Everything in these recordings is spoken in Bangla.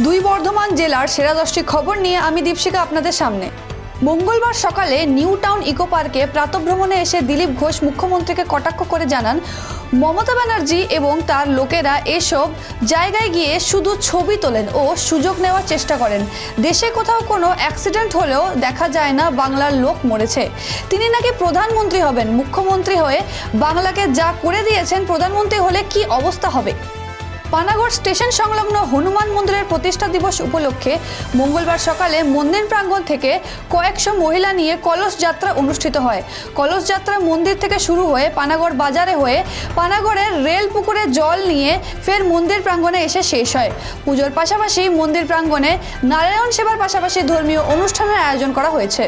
দুই বর্ধমান জেলার সেরা 10টি খবর নিয়ে আমি দীপশিকা আপনাদের সামনে। মঙ্গলবার সকালে নিউ টাউন ইকো পার্কে প্রাতঃভ্রমণে এসে দিলীপ ঘোষ মুখ্যমন্ত্রীকে কটাক্ষ করে জানান, মমতা ব্যানার্জি এবং তার লোকেরা এসব জায়গায় গিয়ে শুধু ছবি তোলেন ও সুযোগ নেওয়ার চেষ্টা করেন। দেশে কোথাও কোনো অ্যাক্সিডেন্ট হলেও দেখা যায় না বাংলার লোক মরেছে। তিনি নাকি প্রধানমন্ত্রী হবেন। মুখ্যমন্ত্রী হয়ে বাংলাকে যা করে দিয়েছেন, প্রধানমন্ত্রী হলে কি অবস্থা হবে। পানাগড় স্টেশন সংলগ্ন হনুমান মন্দিরের প্রতিষ্ঠা দিবস উপলক্ষে মঙ্গলবার সকালে মন্দির প্রাঙ্গণ থেকে কয়েকশো মহিলা নিয়ে কলস যাত্রা অনুষ্ঠিত হয়। কলস যাত্রা মন্দির থেকে শুরু হয়ে পানাগড় বাজারে হয়ে পানাগড়ের রেল পুকুরে জল নিয়ে ফের মন্দির প্রাঙ্গণে এসে শেষ হয়। পুজোর পাশাপাশি মন্দির প্রাঙ্গণে নারায়ণ সেবার পাশাপাশি ধর্মীয় অনুষ্ঠানের আয়োজন করা হয়েছে।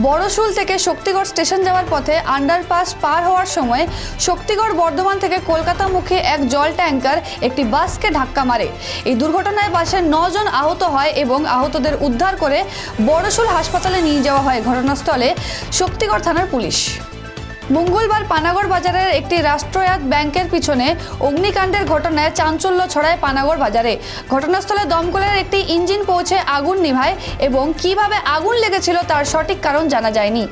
বড়শুল থেকে শক্তিগড় স্টেশন যাওয়ার পথে আন্ডারপাস পার হওয়ার সময় শক্তিগড় বর্ধমান থেকে কলকাতামুখী এক জল ট্যাঙ্কার একটি বাসকে ধাক্কা মারে। এই দুর্ঘটনায় বাসের 9 জন আহত হয় এবং আহতদের উদ্ধার করে বড়শুল হাসপাতালে নিয়ে যাওয়া হয় ঘটনাস্থলে শক্তিগড় থানার পুলিশ। মঙ্গলবার পানাগড় বাজারের একটি রাষ্ট্রায়ত্ত ব্যাংকের পিছনে অগ্নিকাণ্ডের ঘটনায় চাঞ্চল্য ছড়ায় পানাগড় বাজারে। ঘটনাস্থলে দমকলের একটি ইঞ্জিন পৌঁছে আগুন নিভায় এবং কিভাবে আগুন লেগেছিল তার সঠিক কারণ জানা যায়নি।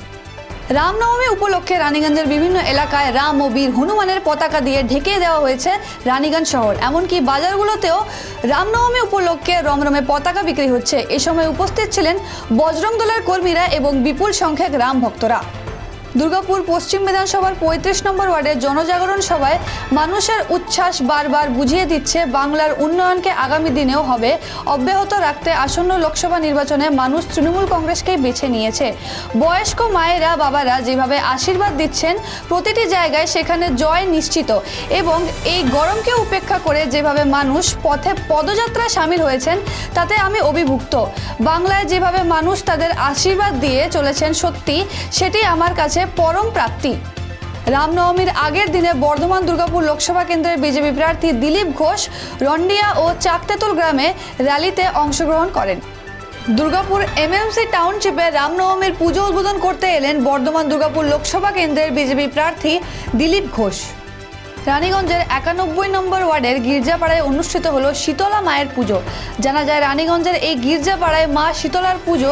রামনবমী উপলক্ষে রানীগঞ্জের বিভিন্ন এলাকায় রাম ও বীর হনুমানের পতাকা দিয়ে ঢেকে দেওয়া হয়েছে রানীগঞ্জ শহর। এমনকি বাজারগুলোতেও রামনবমী উপলক্ষে রমরমে পতাকা বিক্রি হচ্ছে। এ সময় উপস্থিত ছিলেন বজরং দলের কর্মীরা এবং বিপুল সংখ্যক রাম ভক্তরা। দুর্গাপুর পশ্চিম বিধানসভার 35 নম্বর ওয়ার্ডের জনজাগরণ সভায় মানুষের উচ্ছ্বাস বারবার বুঝিয়ে দিচ্ছে বাংলার উন্নয়নকে আগামী দিনেও হবে অব্যাহত রাখতে আসন্ন লোকসভা নির্বাচনে মানুষ তৃণমূল কংগ্রেসকেই বেছে নিয়েছে। বয়স্ক মায়েরা বাবারা যেভাবে আশীর্বাদ দিচ্ছেন প্রতিটি জায়গায় সেখানে জয় নিশ্চিত, এবং এই গরমকে উপেক্ষা করে যেভাবে মানুষ পথে পদযাত্রায় সামিল হয়েছেন তাতে আমি অভিভূত। বাংলায় যেভাবে মানুষ তাদের আশীর্বাদ দিয়ে চলেছেন, সত্যি সেটি আমার কাছে পরম প্রাপ্তি। রামনবমীর আগের দিনে বর্ধমান দুর্গাপুর লোকসভা কেন্দ্রের বিজেপি প্রার্থী দিলীপ ঘোষ রন্ডিয়া ও চাকতেতুল গ্রামে র্যালিতে অংশগ্রহণ করেন। দুর্গাপুর এমএমসি টাউনশিপে রামনবমীর পুজো উদ্বোধন করতে এলেন বর্ধমান দুর্গাপুর লোকসভা কেন্দ্রের বিজেপি প্রার্থী দিলীপ ঘোষ। রানীগঞ্জের 91 নম্বর ওয়ার্ডের গির্জাপাড়ায় অনুষ্ঠিত হলো শীতলা মায়ের পুজো। জানা যায়, রানীগঞ্জের এই গির্জাপাড়ায় মা শীতলার পুজো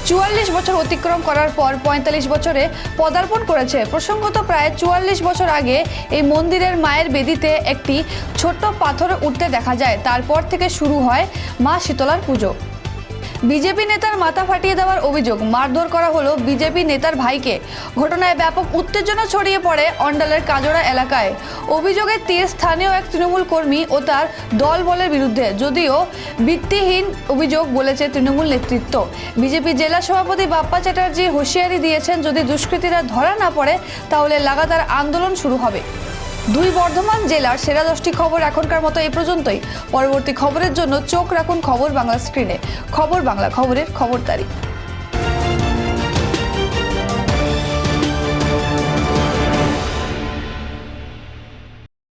44 বছর অতিক্রম করার পর 45 বছরে পদার্পণ করেছে। প্রসঙ্গত, প্রায় 44 বছর আগে এই মন্দিরের মায়ের বেদিতে একটি ছোট্ট পাথর উঠতে দেখা যায়। তারপর থেকে শুরু হয় মা শীতলার পুজো। বিজেপি নেতার মাথা ফাটিয়ে দেওয়ার অভিযোগ, মারধর করা হলো বিজেপি নেতার ভাইকে। ঘটনায় ব্যাপক উত্তেজনা ছড়িয়ে পড়ে অন্ডালের কাজরা এলাকায়। অভিযোগের তীর স্থানীয় এক তৃণমূল কর্মী ও তার দলবলের বিরুদ্ধে, যদিও ভিত্তিহীন অভিযোগ বলেছে তৃণমূল নেতৃত্ব। বিজেপি জেলা সভাপতি বাপ্পা চ্যাটার্জি হুঁশিয়ারি দিয়েছেন, যদি দুষ্কৃতীরা ধরা না পড়ে তাহলে লাগাতার আন্দোলন শুরু হবে। দুই বর্ধমান জেলার সেরা 10টি খবর এখনকার মতো এই পর্যন্তই। পরবর্তী খবরের জন্য চোখ রাখুন খবর বাংলা স্ক্রিনে। খবর বাংলা, খবরের খবরদারি।